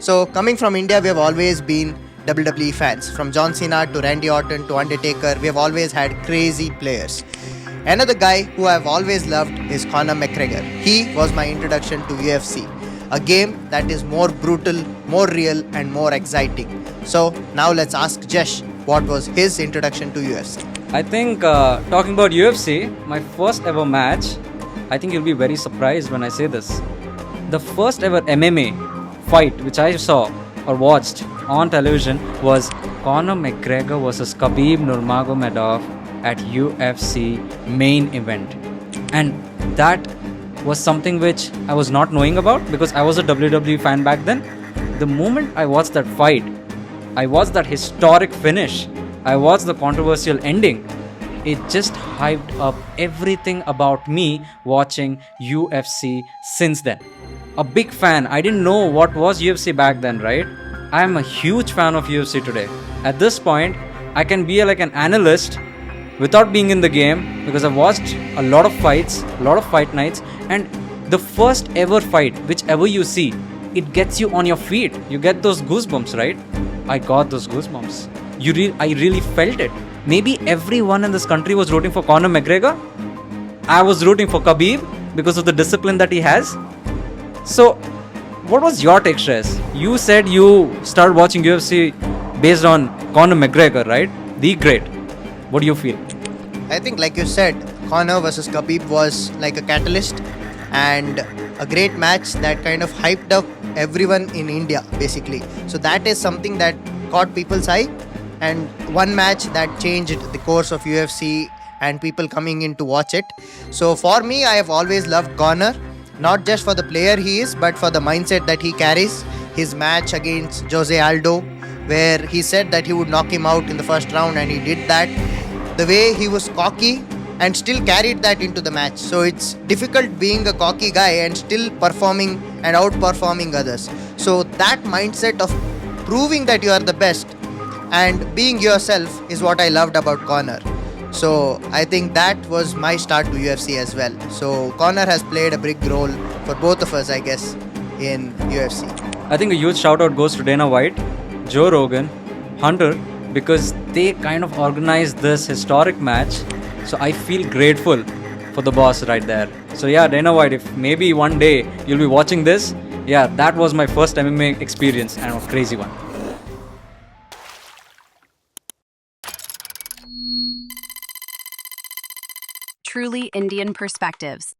So, coming from India, we have always been WWE fans. From John Cena to Randy Orton to Undertaker, we have always had crazy players. Another guy who I've always loved is Conor McGregor. He was my introduction to UFC, a game that is more brutal, more real, and more exciting. So, now let's ask Jesh what was his introduction to UFC. I think talking about UFC, my first ever match, I think you'll be very surprised when I say this. The first ever MMA fight which I saw or watched on television was Conor McGregor versus Khabib Nurmagomedov at UFC main event. And that was something which I was not knowing about because I was a WWE fan back then. The moment I watched that fight, I watched that historic finish, I watched the controversial ending. It just hyped up everything about me watching UFC since then. A big fan. I didn't know what was UFC back then, right? I am a huge fan of UFC today. At this point, I can be like an analyst without being in the game because I've watched a lot of fights, a lot of fight nights, and the first ever fight, whichever you see, it gets you on your feet. You get those goosebumps, right? I got those goosebumps. I really felt it. Maybe everyone in this country was rooting for Conor McGregor. I was rooting for Khabib because of the discipline that he has. So, what was your take, Shreyas? You said you started watching UFC based on Conor McGregor, right? The great. What do you feel? I think, like you said, Conor versus Khabib was like a catalyst and a great match that kind of hyped up everyone in India, basically. So, that is something that caught people's eye, and one match that changed the course of UFC and people coming in to watch it. So, for me, I have always loved Conor, not just for the player he is, but for the mindset that he carries. His match against Jose Aldo, where he said that he would knock him out in the first round, and he did that. The way he was cocky and still carried that into the match. So it's difficult being a cocky guy and still performing and outperforming others. So that mindset of proving that you are the best and being yourself is what I loved about Conor. So I think that was my start to UFC as well. So Conor has played a big role for both of us, I guess, in UFC. I think a huge shout out goes to Dana White, Joe Rogan, Hunter, because they kind of organized this historic match. So I feel grateful for the boss right there. So yeah, Dana White, if maybe one day you'll be watching this, yeah, that was my first MMA experience and a crazy one. Truly Indian perspectives.